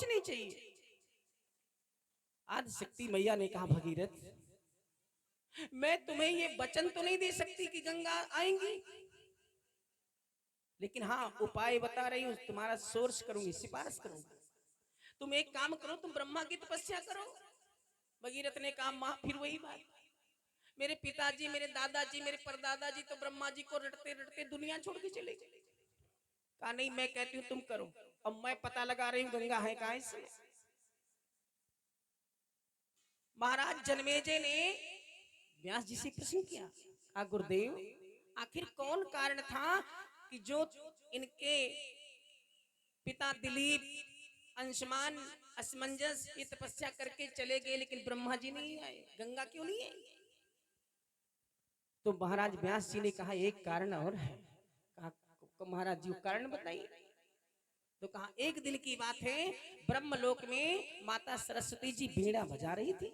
कुछ नहीं चाहिए। आदि शक्ति मैया ने कहा, भगीरथ मैं तुम्हें ये वचन तो नहीं दे सकती कि गंगा आएंगी, लेकिन हाँ उपाय बता रही हूँ, तुम्हारा सोर्स करूंगी, सिफारिश करूंगी। तुम एक काम करो, तुम ब्रह्मा की तपस्या करो। भगीरथ ने कहा, माँ फिर वही बात, मेरे पिताजी, मेरे दादाजी, मेरे परदादा जी तो ब्रह्मा जी को रटते रटते दुनिया छोड़ के चले गए। कहा नहीं, मैं कहती हूँ तुम करो। अब मैं पता लगा रही हूँ गंगा है कहाँ इसमें। महाराज जन्मेजय ने व्यास जी से प्रश्न किया, कहा गुरुदेव आखिर कौन कारण था कि जो इनके पिता दिलीप, अंशुमान, असमंजस ये तपस्या करके चले गए, लेकिन ब्रह्मा जी नहीं आए, गंगा क्यों नहीं आई? तो महाराज व्यास जी ने कहा एक कारण और है। कहा महाराज जी कारण बताइए। तो कहा एक दिन की बात है, ब्रह्मलोक में माता सरस्वती जी बीड़ा बजा रही थी,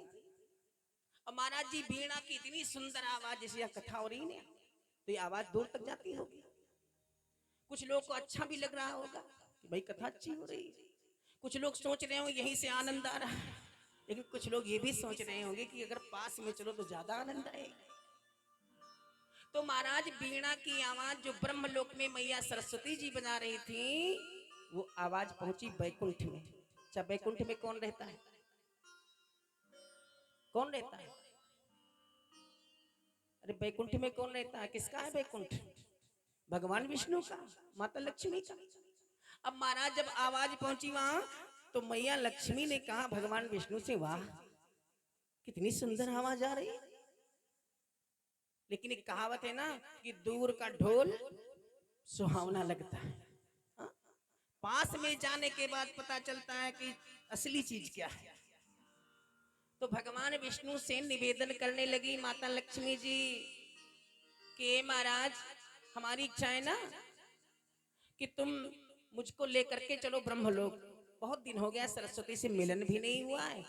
और महाराज जी बीड़ा की इतनी सुंदर आवाज, जैसे यह कथा हो रही है तो ये आवाज दूर तक जाती होगी। कुछ लोग को अच्छा भी लग रहा होगा कि भाई कथा अच्छी हो रही है, कुछ लोग सोच रहे होंगे यहीं से आनंद आ रहा है, लेकिन कुछ लोग ये भी सोच रहे होंगे कि अगर पास में चलो तो ज्यादा आनंद आएगा। तो महाराज बीड़ा की आवाज जो ब्रह्मलोक में मैया सरस्वती जी बजा रही थी, वो आवाज पहुंची बैकुंठ में। अच्छा बैकुंठ में कौन रहता है? कौन रहता है? अरे बैकुंठ में कौन रहता है? किसका है बैकुंठ? भगवान विष्णु का, माता लक्ष्मी का। अब महाराज जब आवाज पहुंची वहां, तो मैया लक्ष्मी ने कहा भगवान विष्णु से, वाह कितनी सुंदर आवाज आ रही है। लेकिन एक कहावत है ना कि दूर का ढोल सुहावना लगता है, हाँ? पास में जाने के बाद पता चलता है कि असली चीज क्या है। तो भगवान विष्णु से निवेदन करने लगी माता लक्ष्मी जी कि महाराज हमारी इच्छा है ना कि तुम मुझको लेकर के चलो ब्रह्मलोक। बहुत दिन हो गया सरस्वती से मिलन भी नहीं हुआ है,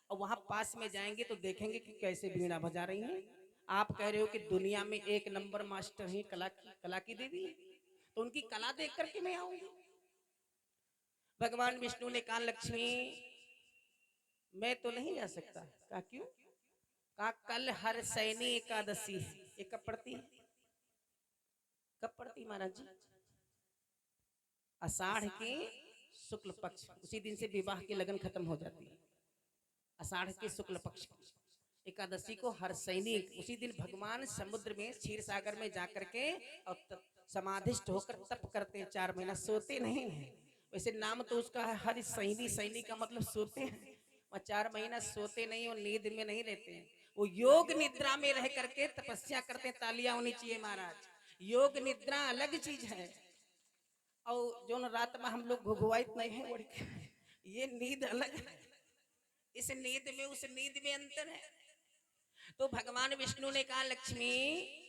और वहां पास में जाएंगे तो देखेंगे कि कैसे वीणा बजा रही हैं। आप कह रहे हो कि दुनिया में एक नंबर मास्टर है, कला की देवी है, तो उनकी कला देख करके मैं आऊंगी। भगवान विष्णु ने कहा लक्ष्मी मैं तो नहीं जा सकता। कहा क्यों? कहा कल हर सैनी एकादशी है। ये कब पड़ती है? कब पड़ती महाराज जी? आषाढ़ के शुक्ल पक्ष, उसी दिन से विवाह की लगन खत्म हो जाती है। आषाढ़ के शुक्ल पक्ष की एकादशी को हर सैनिक, उसी दिन भगवान समुद्र में क्षीर सागर में जाकर के और समाधिष्ट होकर तप करते हैं। 4 महीना सोते नहीं है। वैसे नाम तो उसका है हर सैनी, सैनी का मतलब सोते हैं, और 4 महीना सोते नहीं और नींद में नहीं रहते हैं। वो योग निद्रा में रह करके तपस्या करते हैं। तालियां होनी चाहिए महाराज। योग निद्रा अलग चीज है, और जो रात में हम लोग घुघुआइत नहीं है उड़ के, ये नींद अलग है। इस नींद में उस नींद में अंतर है। तो भगवान विष्णु ने कहा लक्ष्मी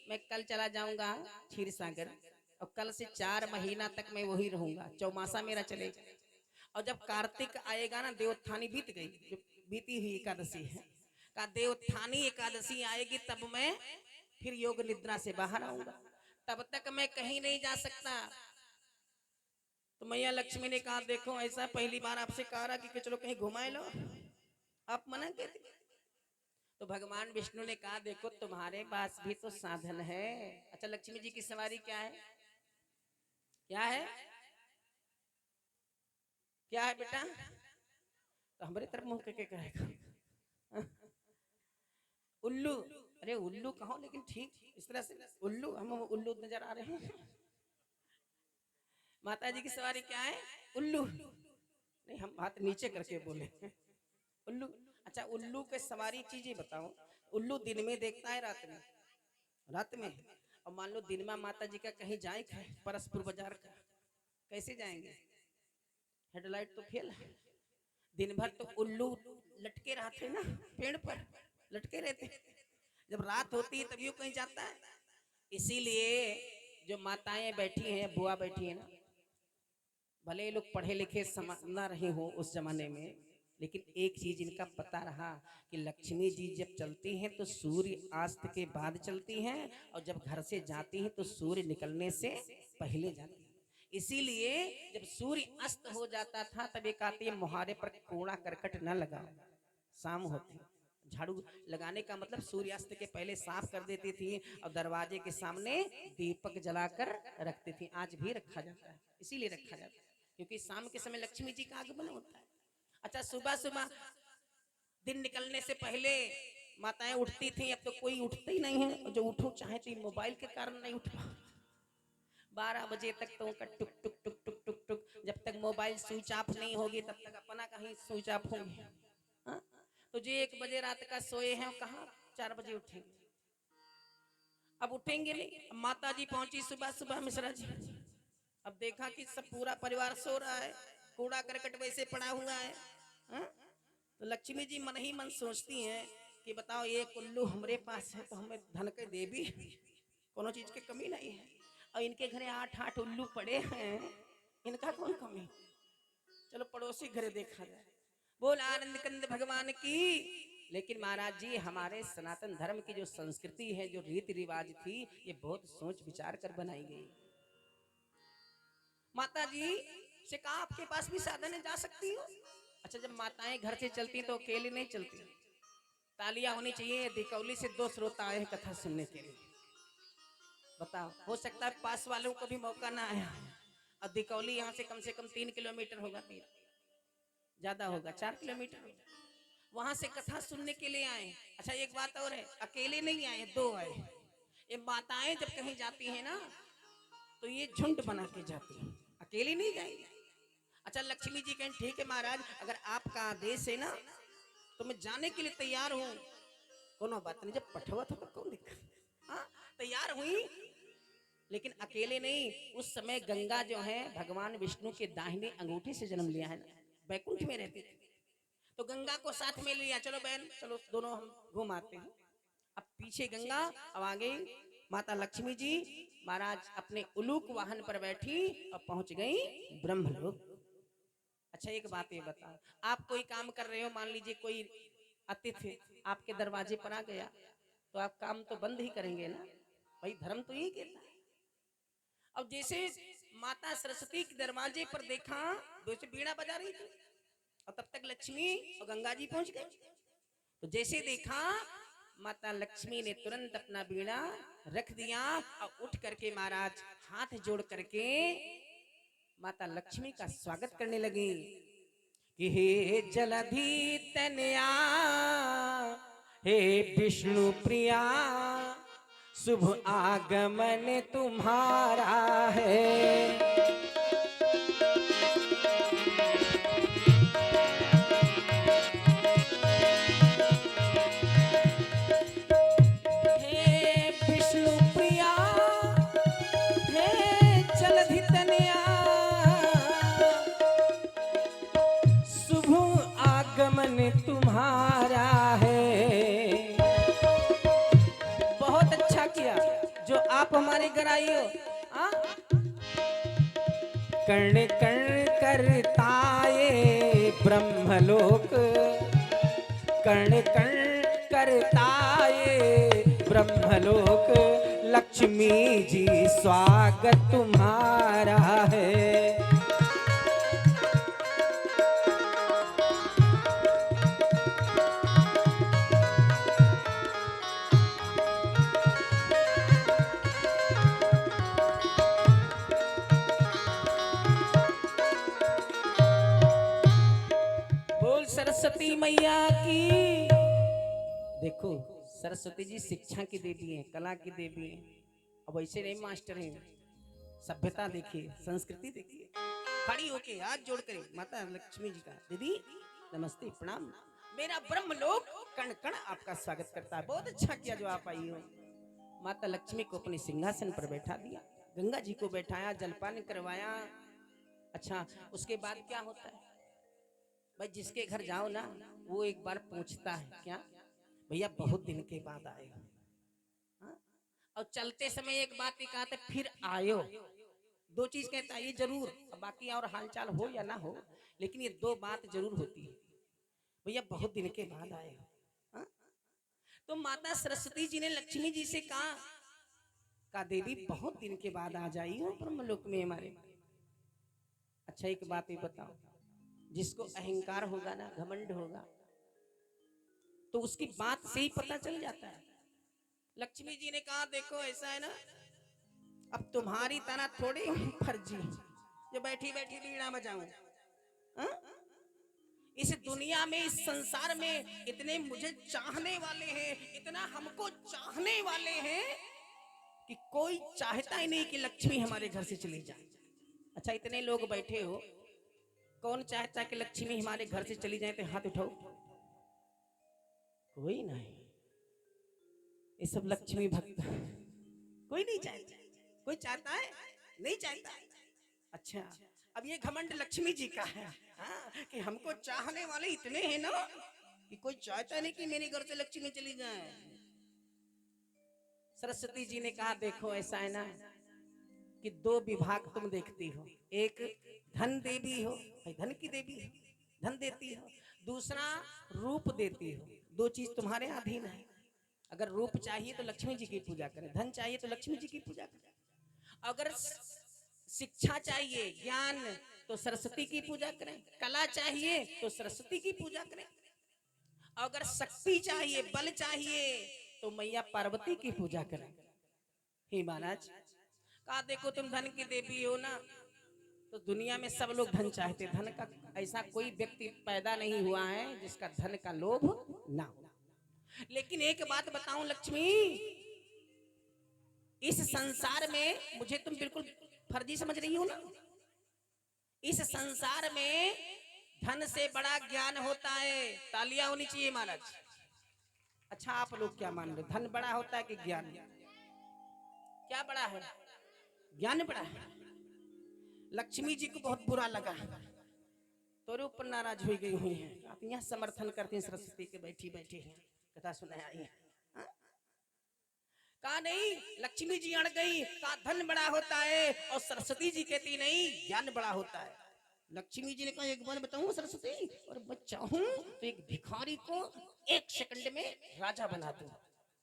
मैं कल चला जाऊंगा क्षीर सागर, और कल से 4 महीना तक मैं वही रहूंगा, चौमासा मेरा चलेगा। और जब कार्तिक आएगा ना, देवोत्थानी बीत गई, जो बीती हुई एकादशी है, का देवोत्थानी एकादशी आएगी तब मैं फिर योग निद्रा से बाहर आऊंगा, तब तक मैं कहीं नहीं जा सकता। तो मैया लक्ष्मी ने कहा देखो ऐसा पहली बार आपसे कहा रहा कि चलो कहीं घुमाए लो, आप मना कहते। तो भगवान विष्णु ने कहा देखो तुम्हारे पास भी तो साधन है। अच्छा लक्ष्मी जी की सवारी क्या है? क्या है? क्या है बेटा? तो हमारे तरफ मुंह करके कहेगा उल्लू। अरे उल्लू कहो, लेकिन ठीक इस तरह से उल्लू, हम उल्लू नजर आ रहे हैं। माता जी की सवारी क्या है? उल्लू। नहीं हम हाथ नीचे करके बोले उल्लू। अच्छा उल्लू के सवारी चीजें बताओ। उल्लू दिन में देखता है, रात में? रात में। और मान लो दिन में माता जी का कहीं जाए परसपुर बाजार का, कैसे जाएंगे? हेडलाइट तो फेल है। दिन भर तो उल्लू लटके रहते ना, पेड़ पर लटके रहते। जब रात होती है तभी वो कहीं जाता है। इसीलिए जो माताएं बैठी हैं, बुआ बैठी है ना, भले लोग पढ़े लिखे ना रहे हो उस जमाने में, लेकिन एक चीज इनका पता रहा कि लक्ष्मी जी जब चलती हैं तो सूर्य अस्त के बाद चलती हैं, और जब घर से जाती हैं तो सूर्य निकलने से पहले जाती हैं। इसीलिए जब सूर्य अस्त हो जाता था तब एक आती है मुहारे पर कूड़ा करकट न लगाओ, शाम होती झाड़ू लगाने का मतलब सूर्यास्त के पहले साफ कर देती थी और दरवाजे के सामने दीपक जलाकर रखती थी। आज भी रखा जाता है, इसीलिए रखा जाता है क्योंकि शाम के समय लक्ष्मी जी का आगमन होता है। अच्छा, सुबह सुबह दिन निकलने से पहले माताएं उठती थी, अब तो कोई उठते ही नहीं है, जो उठो चाहे तो मोबाइल के कारण नहीं उठ पा। 12 बजे तक तो उनका टुक टुक टुक टुक टुक टुक, जब तक मोबाइल स्विच ऑफ नहीं होगी तब तक अपना कहीं स्विच ऑफ होंगे। हाँ? तो जो 1 बजे रात का सोए हैं कहाँ 4 बजे उठेंगे। अब उठेंगे नहीं। अब माता जी पहुंची सुबह सुबह मिश्रा जी, अब देखा कि सब पूरा परिवार सो रहा है, कूड़ा करकट वैसे पड़ा हुआ है। हाँ? तो लक्ष्मी जी मन ही मन सोचती हैं कि बताओ ये उल्लू हमारे पास है तो हमें धन के देवी, कोनो चीज की कमी नहीं है, और इनके घरे 8-8 उल्लू पड़े हैं, इनका कौन कमी। चलो पड़ोसी घरे देखा जाए। बोल आनंद कंद भगवान की। लेकिन महाराज जी हमारे सनातन धर्म की जो संस्कृति है, जो रीति रिवाज थी, ये बहुत सोच विचार कर बनाई गई। माता जी से कहा आपके पास भी साधन है, जा सकती हो। अच्छा, जब माताएं घर से चलती तो अकेले नहीं चलती, तालियां होनी चाहिए। दिकौली से 2 श्रोता आए हैं कथा सुनने के लिए। बताओ, हो सकता है पास वालों को भी मौका ना आया। और दिकौली यहाँ से कम 3 किलोमीटर होगा, ज्यादा होगा 4 किलोमीटर होगा। वहां से कथा सुनने के लिए आए। अच्छा, एक बात और है, अकेले नहीं आए, 2 आए। ये माताएं जब कहीं जाती है ना तो ये झुंड बना के जाती है, अकेले नहीं जाएंगे। अच्छा, लक्ष्मी जी कहें ठीक है महाराज, अगर आपका आदेश है ना तो मैं जाने के लिए तैयार हूँ, कोनो बात नहीं। जब पठवत हो तो कौन दिक्कत। हाँ, तैयार हुई, लेकिन अकेले नहीं। उस समय गंगा जो है भगवान विष्णु के दाहिने अंगूठे से जन्म लिया है ना, बैकुंठ में रहती थी, तो गंगा को साथ में लिया। चलो बहन चलो, दोनों हम घूम आते हैं। अब पीछे गंगा, अब आगे माता लक्ष्मी जी महाराज अपने उलूक वाहन पर बैठी और पहुंच गई ब्रह्मलोक। अच्छा, एक बात ये बताओ, आप कोई काम कर रहे हो, मान लीजिए कोई अतिथि आपके दरवाजे पर आ गया, तो आप काम तो बंद ही करेंगे ना, भाई धर्म तो यही कहता है। अब जैसे माता सरस्वती के दरवाजे पर देखा, वैसे बीड़ा बजा रही थी, और तब तक लक्ष्मी और गंगा जी पहुंच गए। तो जैसे देखा, माता लक्ष्मी ने तुरंत अपना बीड़ा रख दिया और उठ करके महाराज हाथ जोड़ करके माता लक्ष्मी का स्वागत करने लगी कि हे जलधि तनया, हे विष्णु प्रिया, शुभ आगमन तुम्हारा है। तुम्हारा है। बहुत अच्छा किया जो आप हमारे घर आई हो। कर्ण कर्ण करताये ब्रह्मलोक, कर्ण कर्ण करताये ब्रह्मलोक, लक्ष्मी जी स्वागत तुम्हारा है। सरस्वती मैया की। देखो, सरस्वती जी शिक्षा की देवी हैं, कला की देवी हैं। अब ऐसे नहीं मास्टर हैं, सभ्यता देखिए, संस्कृति देखिए। खड़ी होके हाथ जोड़ कर माता लक्ष्मी जी का दीदी नमस्ते प्रणाम, मेरा ब्रह्मलोक कण कण आपका स्वागत करता है। बहुत अच्छा किया जो आप आई हो। माता लक्ष्मी को अपने सिंहासन पर बैठा दिया, गंगा जी को बैठाया, जलपान करवाया। अच्छा, उसके बाद क्या होता है भाई, जिसके घर जाओ ना वो एक बार पूछता है क्या भैया बहुत दिन के बाद आए हो। हाँ? और चलते समय एक बात ही कहते फिर आयो, 2 चीज कहता है ये जरूर, बाकी और हालचाल हो या ना हो, लेकिन ये 2 बात जरूर होती है, भैया बहुत दिन के बाद आए हो। हाँ? तो माता सरस्वती जी ने लक्ष्मी जी से कहा देवी बहुत दिन के बाद आ जाई हो ब्रह्मलोक में हमारे। अच्छा एक बात ये बताओ, जिसको अहंकार होगा ना, घमंड होगा, तो उसकी बात से ही पता चल जाता है। लक्ष्मी जी ने कहा देखो ऐसा है ना, अब तुम्हारी तरह थोड़ी हूं फर्जी जो बैठी बैठी बीड़ा बजाऊं। हाँ? इस दुनिया में, इस संसार में इतने मुझे चाहने वाले हैं, इतना हमको चाहने वाले हैं कि कोई चाहता ही नहीं कि लक्ष्मी हमारे घर से चली जाए। अच्छा इतने लोग बैठे हो, कौन चाहता कि लक्ष्मी हमारे घर से चली जाए? तो हाथ उठाओ। कोई नहीं। ये सब लक्ष्मी भक्त, कोई नहीं चाहता। कोई चाहता है? नहीं चाहता। अच्छा अब ये घमंड लक्ष्मी जी का है। हाँ, कि हमको चाहने वाले इतने हैं ना कि कोई चाहता नहीं कि मेरे घर से लक्ष्मी चली जाए। सरस्वती जी ने कहा देखो ऐसा है ना कि दो विभाग तुम देखती हो, एक धन देवी हो, भाई धन की देवी हो, धन देती हो। दूसरा रूप देती हो। दो चीज तुम्हारे अधीन है। अगर रूप चाहिए तो लक्ष्मी जी की पूजा करें, धन चाहिए तो लक्ष्मी जी की पूजा करें, अगर शिक्षा चाहिए, ज्ञान, तो सरस्वती की पूजा करें, कला चाहिए तो सरस्वती की पूजा करें, अगर शक्ति चाहिए, बल चाहिए, तो मैया पार्वती की पूजा करें। हे महाराज कहा देखो तुम धन की देवी हो ना, तो दुनिया में सब लोग धन चाहते। धन का ऐसा कोई व्यक्ति पैदा नहीं हुआ है जिसका धन का लोभ ना हो। लेकिन एक बात बताऊं लक्ष्मी, इस संसार में मुझे तुम बिल्कुल फर्जी समझ रही हो ना। इस संसार में धन से बड़ा ज्ञान होता है। तालियां होनी चाहिए महाराज। अच्छा आप लोग क्या मान रहे, धन बड़ा होता है कि ज्ञान? क्या बड़ा है? ज्ञान बड़ा है। लक्ष्मी जी को बहुत बुरा लगा, तोरे ऊपर नाराज हो गई हुई है। आप यहाँ समर्थन करते हैं सरस्वती के, बैठी बैठी हैं कथा सुनाया आई है। हाँ? कहा नहीं, लक्ष्मी जी अड़ गई, कहा धन बड़ा होता है, और सरस्वती जी कहती नहीं ज्ञान बड़ा होता है। लक्ष्मी जी ने कहा एक बार बताऊं सरस्वती, और मैं चाहूं तो एक भिखारी को एक सेकंड में राजा बना दूं,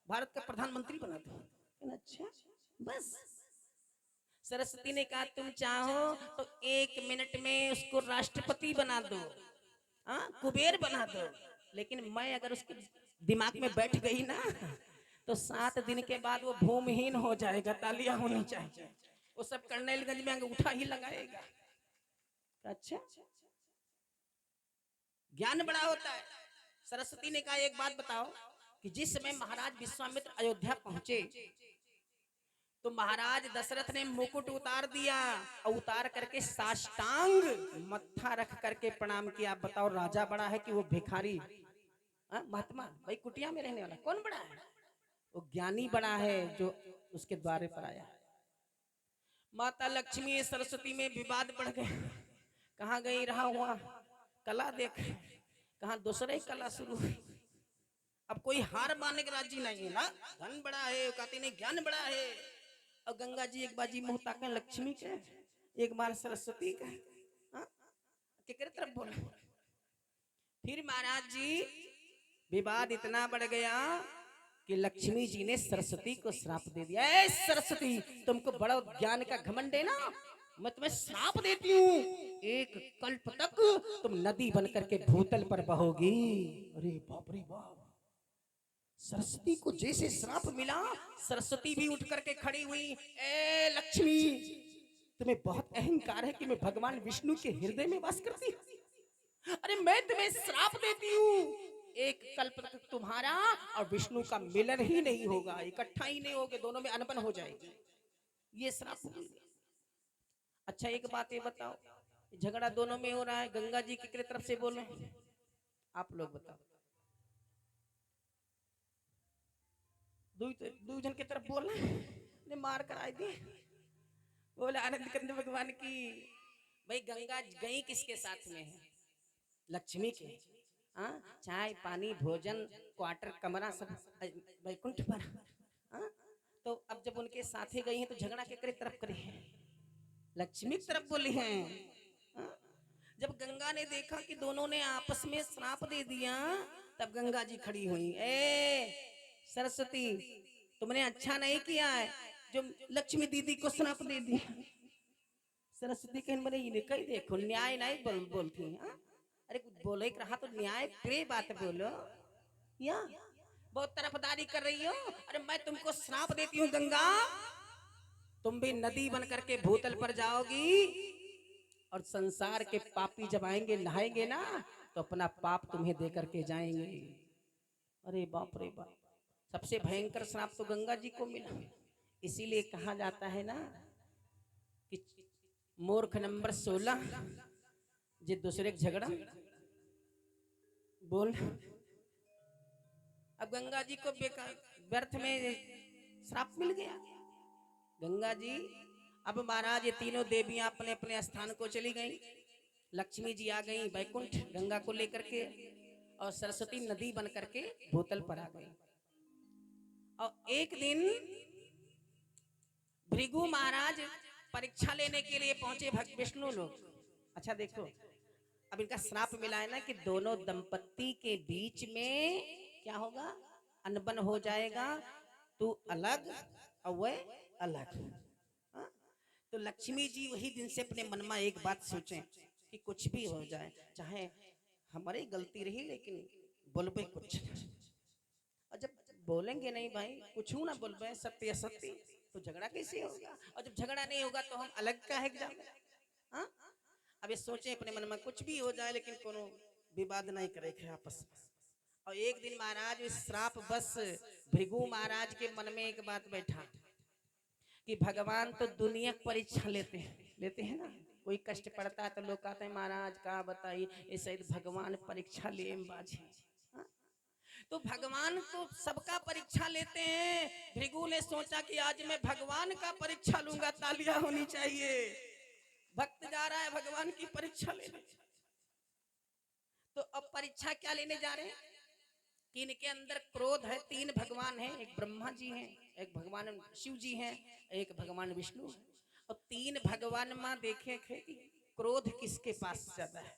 भारत का प्रधानमंत्री बना दूं। अच्छा बस। सरस्वती ने कहा तुम चाहो तो एक मिनट में उसको राष्ट्रपति बना दो, हाँ कुबेर बना दो, लेकिन मैं अगर उसके दिमाग में बैठ गई ना तो 7 दिन के बाद वो भूमिहीन हो जाएगा। तालियां होनी चाहिए। वो सब कर्नैलगंज में उठा ही लगाएगा। अच्छा ज्ञान बड़ा होता है। सरस्वती ने कहा एक बात बताओ कि जिस समय महाराज विश्वामित्र अयोध्या पहुंचे तो महाराज दशरथ ने मुकुट उतार दिया, और उतार करके साष्टांग मत्था रख करके प्रणाम किया। बताओ राजा बड़ा है कि वो भिखारी? महात्मा भाई कुटिया में रहने वाला कौन बड़ा है? वो ज्ञानी बड़ा है जो उसके द्वारे पर आया। माता लक्ष्मी सरस्वती में विवाद बढ़ गए। कहाँ गई रहा हुआ कला देख, कहाँ दूसरे कला शुरू हुई। अब कोई हार मानने के राजी नहीं है ना। धन बड़ा है कहते नहीं, ज्ञान बड़ा है। और गंगा जी एक बाजी मुंह ताके लक्ष्मी के, एक बार सरस्वती के, केकरे तरफ बोले। फिर महाराज जी विवाद इतना बढ़ गया कि लक्ष्मी जी ने सरस्वती को श्राप दे दिया। ए सरस्वती तुमको बड़ा ज्ञान का घमंड है ना, मैं तुम्हें श्राप देती हूँ, एक कल्प तक तुम नदी बनकर के भूतल पर बहोगी। अरे बाप रे बाप। सरस्वती को जैसे श्राप मिला, सरस्वती भी उठ करके खड़ी हुई। ए लक्ष्मी तुम्हें बहुत अहंकार है कि मैं भगवान विष्णु के हृदय में वास करती हूँ। अरे मैं तुम्हें श्राप देती हूँ, एक कल्प तक तुम्हारा और विष्णु का मिलन ही नहीं होगा, इकट्ठा ही नहीं होगे, दोनों में अनबन हो जाएगी। ये श्राप। अच्छा एक बात ये बताओ, झगड़ा दोनों में हो रहा है, गंगा जी की तरफ से बोल रहे हैं, आप लोग बताओ। दो जन की तरफ बोल रहे ने मार कर आए दिए। बोले आनंद कंद भगवान की। भाई गंगा गई किसके साथ में है? लक्ष्मी के। हाँ चाय पानी भोजन क्वार्टर कमरा सब वैकुंठ पर। हाँ तो अब जब उनके साथ ही गई हैं तो झगड़ा केकरे तरफ करी है? लक्ष्मी की तरफ बोली हैं। जब गंगा ने देखा कि दोनों ने आपस में श्राप दे दिया, तब गंगा जी खड़ी हुई। ए सरस्वती तुमने अच्छा नहीं किया है जो लक्ष्मी दीदी को श्राप दे दिया। सरस्वती कहन बने इन्हें कही देखो न्याय नहीं बोलती हैं हाँ? अरे कुछ बोले रहा तो न्याय प्रिय बात बोलो या बहुत तरफदारी कर रही हो। अरे मैं तुमको श्राप देती हूँ गंगा, तुम भी नदी बन करके भूतल पर जाओगी और संसार के पापी जब आएंगे नहाएंगे ना तो अपना पाप तुम्हें दे करके जाएंगे। अरे बाप रे बाप, सबसे भयंकर श्राप तो गंगा जी को मिला। इसीलिए कहा जाता है ना कि मूर्ख नंबर 16 जे दूसरे के झगड़ा बोल। अब गंगा जी को बेकार व्यर्थ में श्राप मिल गया। गंगा जी अब महाराज ये तीनों देवियां अपने अपने स्थान को चली गईं। लक्ष्मी जी आ गई बैकुंठ गंगा को लेकर के और सरस्वती नदी बन करके भूतल पर आ गई। और एक दिन भृगु महाराज परीक्षा लेने के लिए पहुंचे विष्णु लोग। अच्छा देखो अब इनका श्राप मिला है ना कि दोनों दंपत्ति के बीच में क्या होगा, अनबन हो जाएगा, तू अलग और वह अलग। हाँ? तो लक्ष्मी जी वही दिन से अपने मन में एक बात सोचें कि कुछ भी हो जाए, चाहे हमारी गलती रही लेकिन बोलबे कुछ। और जब बोलेंगे नहीं भाई कुछ ना बोलबे सत्य असत्य तो झगड़ा कैसे होगा, और जब झगड़ा नहीं होगा तो हम अलग का है जाएंगे। हाँ? अब ये सोचे अपने मन में कुछ भी हो जाए लेकिन कोनो विवाद नहीं करे आपस में। और एक दिन महाराज इस श्राप बस भृगु महाराज के मन में एक बात बैठा कि भगवान तो दुनिया की परीक्षा लेते हैं ना। कोई कष्ट पड़ता है तो लोग कहते हैं महाराज का बताइए ये शायद भगवान परीक्षा ले बाजी। हाँ? तो भगवान तो सबका परीक्षा लेते हैं। भृगु ने सोचा कि आज मैं भगवान का परीक्षा लूंगा, तालियां होनी चाहिए। भक्त जा रहा है भगवान की परीक्षा लेने। तो अब परीक्षा क्या लेने जा रहे हैं कि इनके अंदर क्रोध है। तीन भगवान हैं, एक ब्रह्मा जी हैं, एक भगवान शिव जी हैं, एक भगवान विष्णु। और तीन भगवान में देखे कि क्रोध किसके पास ज्यादा है।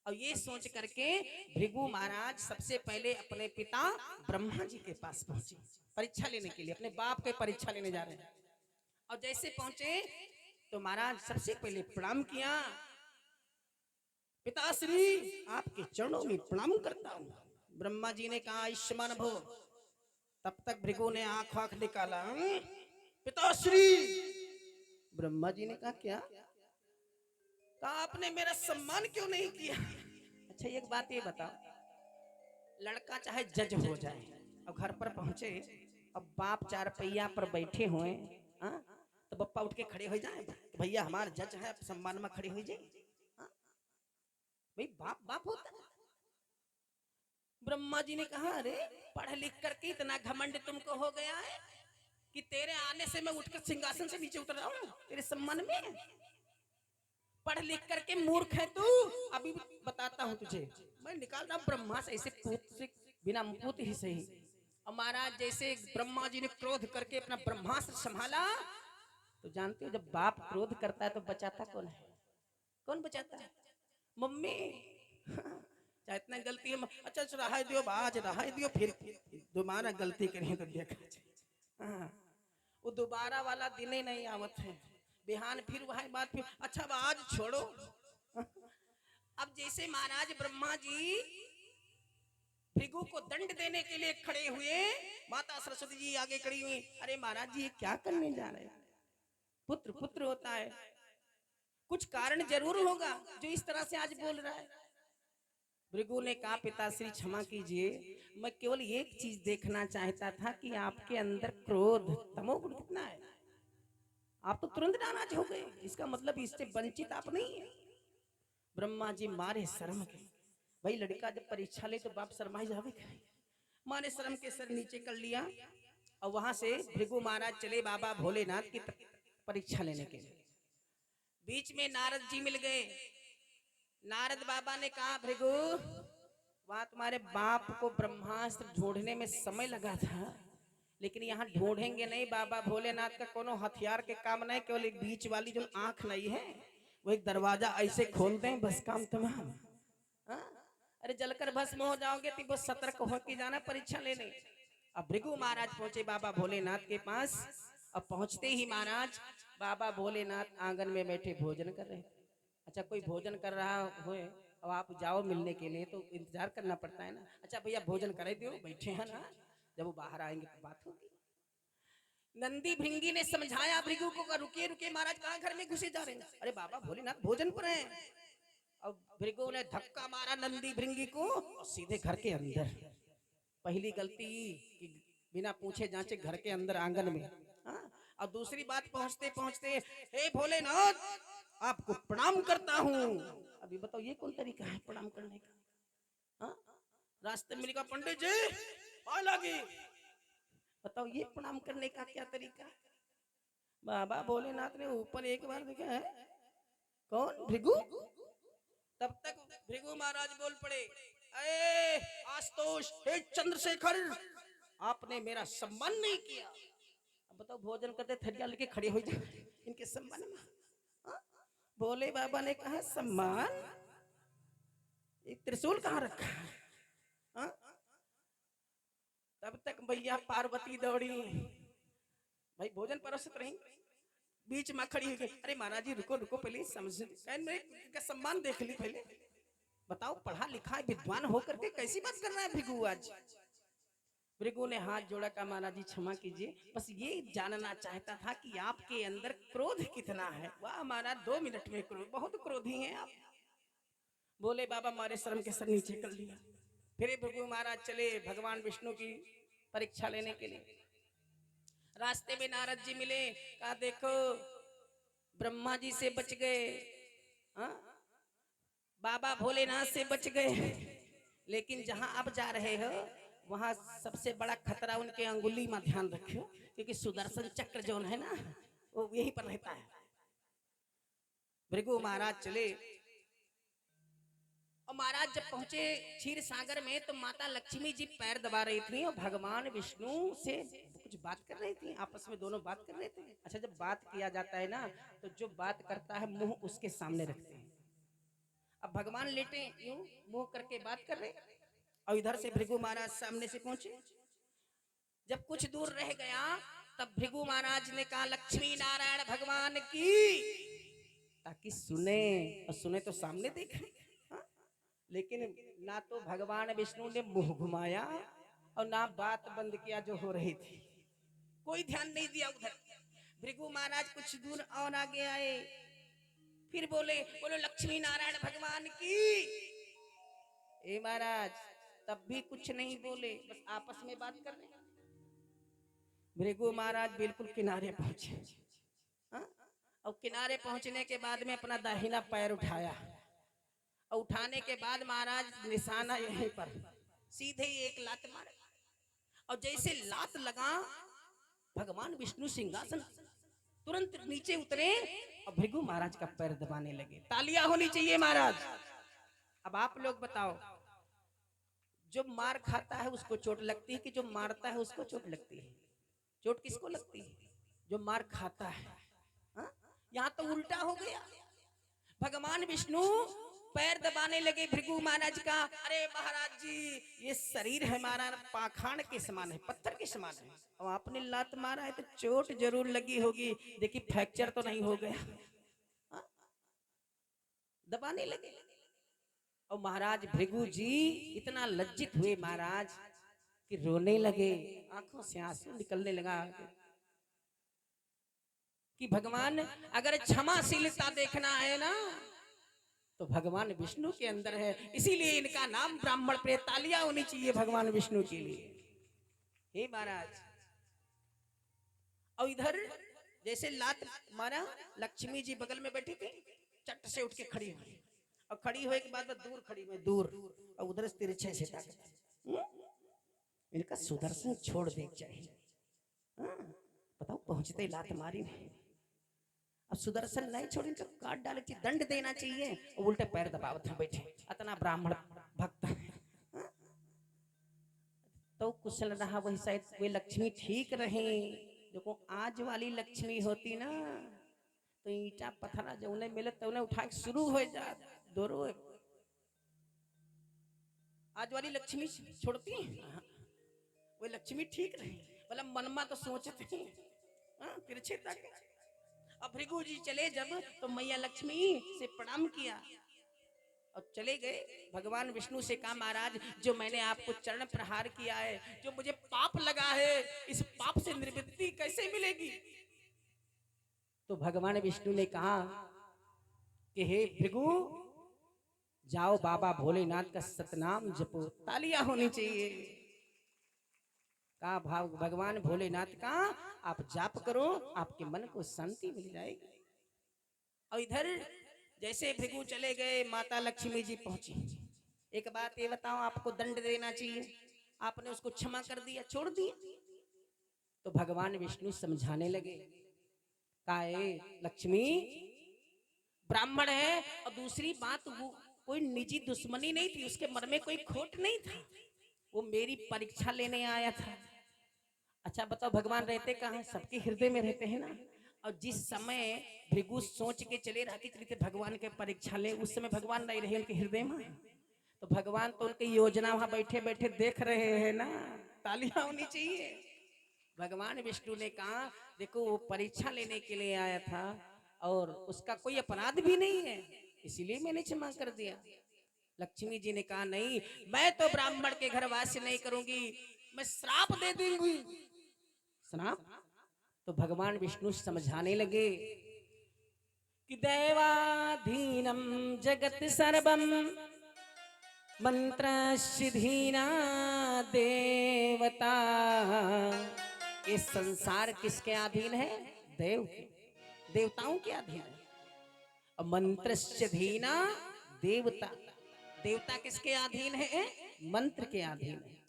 और ये सोच करके भृगु महाराज सबसे पहले अपने पिता ब्रह्मा जी के पास पहुंचे परीक्षा लेने के लिए, अपने बाप के परीक्षा लेने जा रहे हैं। और जैसे पहुंचे तो महाराज सबसे पहले प्रणाम किया, पिताश्री आपके चरणों में प्रणाम करता हूं। ब्रह्मा जी ने कहा आयुष्मान भव। तब तक भृगु ने आंख आंख निकाला, पिताश्री। ब्रह्मा जी ने कहा क्या, कहा आपने मेरा सम्मान क्यों नहीं किया। अच्छा एक बात ये बताओ, लड़का चाहे जज हो जाए और घर पर पहुंचे, अब बाप चार पहिया पर बैठे हुए तो बप्पा उठ के खड़े हो जाए, भैया हमारे जज है सम्मान में खड़े हो जाए। भाई बाप बाप होता है। ब्रह्मा जी ने कहा अरे पढ़ लिख करके इतना घमंड तुमको हो गया है कि तेरे आने से मैं उठकर सिंहासन से नीचे उतर रहा हूं तेरे सम्मान में। पढ़ लिख करके मूर्ख है तू। अभी बताता हूं तुझे, मैं निकाल रहा हूं ब्रह्मा से, ऐसे पूत से बिना पूत ही सही। और महाराज जैसे ब्रह्मा जी ने क्रोध करके अपना ब्रह्मास्त्र संभाला, तो जानते हो जब बाप क्रोध करता है तो बचाता कौन है, कौन बचाता है, मम्मी। चाहे इतना गलती है, अच्छा रहा दियो आज रहा दियो, फिर दोबारा गलती करें तो देखा। वो दोबारा वाला दिन ही नहीं आवत है, बिहान फिर वही बात, फिर अच्छा आज छोड़ो। अब जैसे महाराज ब्रह्मा जी भृगु को दंड देने के लिए खड़े हुए, माता सरस्वती जी आगे खड़ी हुई। अरे महाराज जी ये क्या करने जा रहे हैं, पुत्र पुत्र होता है, कुछ कारण जरूर होगा जो इस तरह से आज बोल रहा है। भृगु ने कहा पिताश्री क्षमा कीजिए, मैं केवल एक चीज देखना चाहता था कि आपके अंदर क्रोध तमोगुण कितना है। आप तो तुरंत नाराज हो गए, इसका मतलब इससे वंचित आप नहीं है। ब्रह्मा जी मारे शर्म के, भाई लड़का जब परीक्षा ले तो बाप शर्मा जावे, मारे शर्म के सर नीचे कर लिया। और वहां से भृगु महाराज चले बाबा भोलेनाथ की परीक्षा लेने के लिए। बीच में नारद जी मिल गए। नारद बाबा ने कहा भृगु वहां तुम्हारे बाप को ब्रह्मास्त्र ढूंढने में समय लगा था, लेकिन यहाँ ढूंढेंगे नहीं, बाबा भोलेनाथ का कोनो हथियार के काम नहीं, केवल एक बीच वाली जो आंख नहीं है वो एक दरवाजा ऐसे खोल दें बस काम तमाम। अरे जलकर भस्म हो जाओगे तो वो सतर्क होकर जाना परीक्षा लेने। अब भृगु महाराज पहुंचे बाबा भोलेनाथ के पास अब पहुंचते ही महाराज बाबा भोलेनाथ आंगन में बैठे भोजन कर रहे थे। अच्छा कोई भोजन कर रहा हो अब आप जाओ मिलने के लिए तो इंतजार करना पड़ता है ना। अच्छा भैया भोजन करे दो, बैठे हैं ना, जब वो बाहर आएंगे तो बात होगी। नंदी भृंगी ने समझाया भृगु को, रुके रुके महाराज कहाँ घर में घुसे जा रहे हैं। अरे बाबा भोलेनाथ भोजन पर है। अब भृगु ने धक्का मारा नंदी भृंगी को और सीधे घर के अंदर। पहली गलती कि बिना पूछे जांचे घर के अंदर आंगन में। हाँ? और दूसरी बात पहुंचते पहुंचते हे भोलेनाथ आपको प्रणाम करता हूँ। अभी बताओ ये कौन तरीका है प्रणाम करने का। हाँ? रास्ते में लिखा पंडित जी आए लगी, बताओ ये प्रणाम करने का क्या तरीका है। बाबा भोलेनाथ ने ऊपर एक बार देखा है कौन भृगु। तब तक भृगु महाराज बोल पड़े अरे आशुतोष हे चंद्रशेखर आपने मेरा सम्मान नहीं किया। अब बताओ भोजन करते थरिया लेके खड़े हो जाए इनके सम्मान में। हाँ? भोले बाबा ने कहा सम्मान, एक त्रिशूल कहाँ रखा है। हाँ? तब तक भैया पार्वती दौड़ी, भाई भोजन परोसत रही, बीच में खड़ी हो गई। अरे महाराज जी रुको रुको पहले समझ का सम्मान देख ली पहले। बताओ पढ़ा लिखा विद्वान होकर के कैसी बात कर रहा है भृगु आज। भृगु ने हाथ जोड़ा का महाराज जी क्षमा कीजिए, बस ये जानना चाहता था कि आपके अंदर क्रोध कितना है। वाह महाराज 2 मिनट में क्रोध, बहुत क्रोधी हैं आप। बोले बाबा मारे शर्म के सर नीचे कर लिया। फिर भृगु महाराज चले भगवान विष्णु की परीक्षा लेने के लिए। रास्ते में नारद जी मिले, कहा देखो ब्रह्मा जी से बच गए, हाँ? बाबा भोलेनाथ से बच गए, लेकिन जहां अब जा रहे हो वहां सबसे बड़ा खतरा उनके अंगुली में ध्यान रखो, क्योंकि सुदर्शन चक्र जो है ना वो यहीं पर रहता है। भृगु महाराज चले और महाराज जब पहुंचे क्षीर सागर में तो माता लक्ष्मी जी पैर दबा रही थी और भगवान विष्णु से कुछ बात कर रही थी, आपस में दोनों बात कर रहे थे। अच्छा जब बात किया जाता है ना तो जो बात करता है मुंह उसके सामने रखते हैं। अब भगवान लेटे यूं मुंह करके बात कर रहे और इधर से भृगु महाराज सामने से पहुंचे। जब कुछ दूर रह गया तब भृगु महाराज ने कहा लक्ष्मी नारायण भगवान की, ताकि सुने, और सुने तो सामने देखे। हाँ? लेकिन ना तो भगवान विष्णु ने मुंह घुमाया और ना बात बंद किया जो हो रही थी, कोई ध्यान नहीं दिया उधर। भृगु महाराज कुछ दूर और आगे आए, फिर बोले बोलो लक्ष्मी नारायण भगवान की। ए महाराज तब भी कुछ नहीं बोले, बस आपस में बात कर रहे। भृगु महाराज बिल्कुल किनारे पहुंचे। हाँ? और किनारे पहुंचने के बाद में अपना दाहिना पैर उठाया और उठाने के बाद महाराज निशाना यहीं पर सीधे एक लात मारे और जैसे लात लगा भगवान विष्णु सिंहासन तुरंत नीचे उतरे और भृगु महाराज का पैर दबाने लगे। तालियां होनी चाहिए महाराज। अब आप लोग बताओ जो मार खाता है उसको चोट लगती है कि जो मारता है उसको चोट लगती है। चोट किसको लगती है? जो मार खाता है। हाँ? यहाँ तो उल्टा हो गया, भगवान विष्णु पैर दबाने लगे भृगु महाराज का। अरे महाराज जी ये शरीर है हमारा पाखंड के समान है, पत्थर के समान है, और आपने लात मारा है तो चोट जरूर लगी होगी, देखिए फ्रैक्चर तो नहीं हो गया। हाँ? दबाने लगे और महाराज भृगु जी इतना लज्जित हुए महाराज कि रोने लगे, आंखों से आंसू निकलने लगा कि भगवान अगर क्षमाशीलता देखना है ना तो भगवान विष्णु के अंदर है, इसीलिए इनका नाम ब्राह्मण प्रेत। तालियां होनी चाहिए भगवान विष्णु के लिए। हे महाराज और इधर जैसे लात मारा लक्ष्मी जी बगल में बैठी थी, चट से उठ के खड़ी हुई और खड़ी हुए के बाद दूर खड़ी हुई, दूर, और उधर से तिरछे से ताकत इनका सुदर्शन छोड़ दे चाहिए। बताओ पहुंचते लात मारी, अब सुदर्शन नहीं छोड़ इनका काट डाले चाहिए, दंड देना चाहिए, और उल्टे पैर दबावत है बैठे, इतना ब्राह्मण भक्त है। तो कुशल रहा वही शायद वे लक्ष्मी ठीक रहे। देखो आज वाली लक्ष्मी होती ना तो ईटा पत्थरा जो उन्हें मिले तो उन्हें उठा के शुरू हो जा दोनों। आज वाली लक्ष्मी छोड़ती वो लक्ष्मी ठीक रही, मतलब मनमा तो सोचती हाँ, तिरछेता के। अब भृगु जी चले जब तो मैया लक्ष्मी से प्रणाम किया और चले गए। भगवान विष्णु से कहा महाराज जो मैंने आपको चरण प्रहार किया है, जो मुझे पाप लगा है, इस पाप से निवृत्ति कैसे मिलेगी? तो भगवान विष्णु ने कहा कि हे भृगु, जाओ बाबा भोलेनाथ का सतनाम जपो। तालियां होनी चाहिए। कहा भाव भगवान भोलेनाथ का आप जाप करो, आपके मन को शांति मिल जाएगी। और इधर जैसे भृगु चले गए, माता लक्ष्मी जी पहुंची। एक बात ये बताओ, आपको दंड देना चाहिए, आपने उसको क्षमा कर दिया, छोड़ दिया। तो भगवान विष्णु समझाने लगे, काहे लक्ष्मी ब्राह्मण है, और दूसरी बात वो कोई निजी दुश्मनी नहीं थी, उसके मन में कोई खोट नहीं था, वो मेरी परीक्षा लेने आया था। अच्छा बताओ भगवान रहते कहाँ हैं? सबके हृदय में रहते हैं ना। और जिस समय भृगु सोच के चले रहते चलते भगवान के परीक्षा ले, उस समय भगवान नहीं रहे उनके हृदय में। तो भगवान तो उनकी योजना वहां बैठे बैठे देख रहे हैं ना। तालियां होनी चाहिए। भगवान विष्णु ने कहा देखो वो परीक्षा लेने के लिए आया था और उसका कोई अपराध भी नहीं है, इसीलिए मैंने क्षमा कर दिया। लक्ष्मी जी ने कहा नहीं, मैं तो ब्राह्मण के घर वास नहीं करूंगी, मैं श्राप दे दूंगी। श्राप? तो भगवान विष्णु समझाने लगे कि दैवाधीनम जगत सर्वम मंत्रस्य धीना देवता। इस संसार किसके अधीन है? देव के, देवताओं के अधीन है। और मंत्रस्य धीना देवता, देवता किसके अधीन है? मंत्र के अधीन है।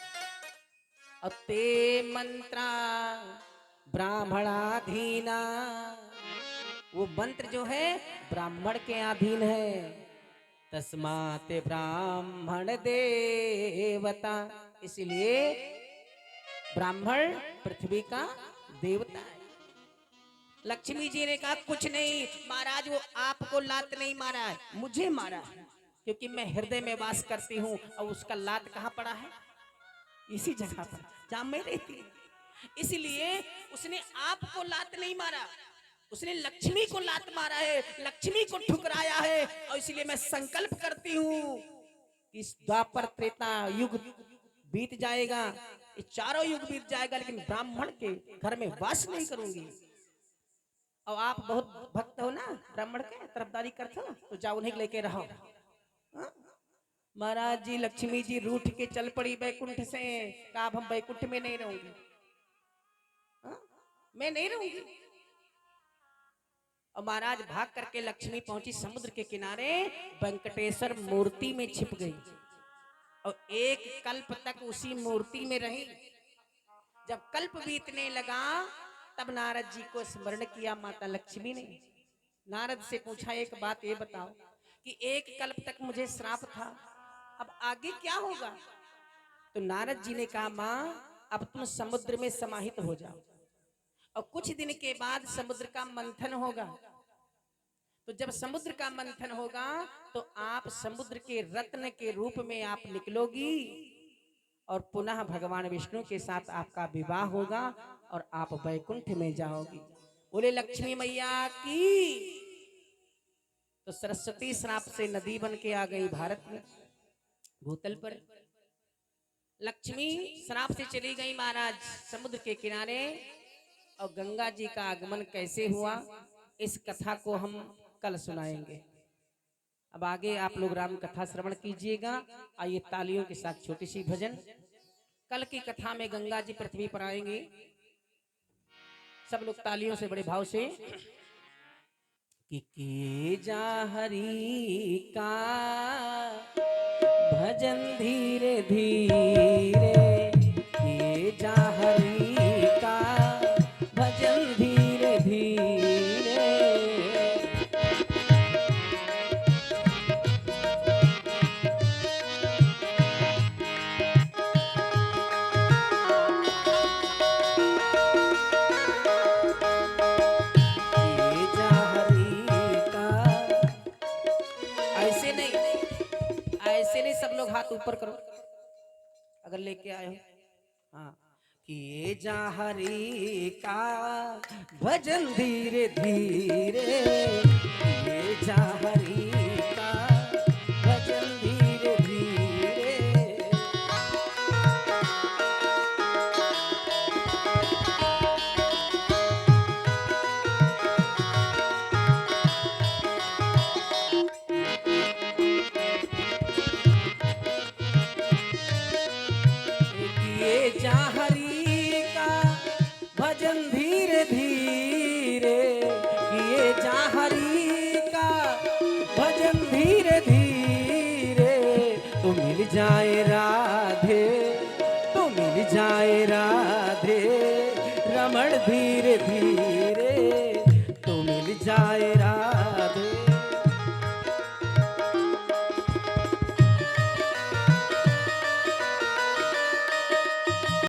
और ते मंत्रा ब्राह्मणाधीना, वो मंत्र जो है ब्राह्मण के अधीन है। तस्मात् ब्राह्मण देवता, इसलिए ब्राह्मण पृथ्वी का देवता है। लक्ष्मी जी ने कहा कुछ नहीं महाराज, वो आपको लात नहीं मारा है, मुझे मारा है, क्योंकि मैं हृदय में वास करती हूँ। और उसका लात कहाँ पड़ा है? इसी जगह पर जहां मैं रहती हूँ। इसलिए उसने आपको लात नहीं मारा, उसने लक्ष्मी को लात मारा है, लक्ष्मी को ठुकराया है। और इसलिए मैं संकल्प करती हूँ इस द्वापर त्रेता युग बीत जाएगा, ये चारों युग बीत जाएगा, लेकिन ब्राह्मण के घर में वास नहीं करूंगी। और आप बहुत भक्त हो ना, ब्राह्मण के तरफदारी करते हो, तो जाओ उन्हें लेके रहो। हाँ? महाराज जी लक्ष्मी जी रूठ के चल पड़ी बैकुंठ से, कहा अब हम बैकुंठ में नहीं रहूंगी। हाँ? मैं नहीं रहूंगी। और महाराज भाग करके लक्ष्मी पहुंची समुद्र के किनारे, वेंकटेश्वर मूर्ति में छिप गई और एक कल्प तक उसी मूर्ति में रही। जब कल्प बीतने लगा तब नारद जी को स्मरण किया माता लक्ष्मी ने। नारद से पूछा एक बात ये बताओ कि एक कल्प तक मुझे श्राप था, अब आगे क्या होगा? तो नारद जी ने कहा माँ अब तुम समुद्र में समाहित हो जाओ और कुछ दिन के बाद समुद्र का मंथन होगा। तो जब समुद्र का मंथन होगा तो आप समुद्र के रत्न के रूप में आप निकलोगी और पुनः भगवान विष्णु के साथ आपका विवाह होगा और आप वैकुंठ में जाओगी। बोले लक्ष्मी मैया की। तो सरस्वती श्राप से नदी बन के आ गई भारत में भूतल पर। लक्ष्मी श्राप से चली गई महाराज समुद्र के किनारे। और गंगा जी का आगमन कैसे हुआ इस कथा को हम कल सुनाएंगे। अब आगे आप लोग राम कथा श्रवण कीजिएगा। आइए तालियों के साथ छोटी सी भजन। कल की कथा में गंगा जी पृथ्वी पर आएंगे। सब लोग तालियों से बड़े भाव से कि जा हरि का भजन धीरे धीरे, किए जा हरि का भजन धीरे धीरे। किए जा हरि का, ऐसे नहीं, ऐसे नहीं, सब लोग हाथ ऊपर करो अगर लेके आए हो। हाँ, किए जा हरि का भजन धीरे धीरे, किए जा हरि का भजन धीरे धीरे। किए जा हरि का भजन धीरे धीरे, किए जा हरि का भजन धीरे धीरे। तो मिल जाए राधे, तो मिल जाए राधे रमण धीरे धीरे, तो मिल जाए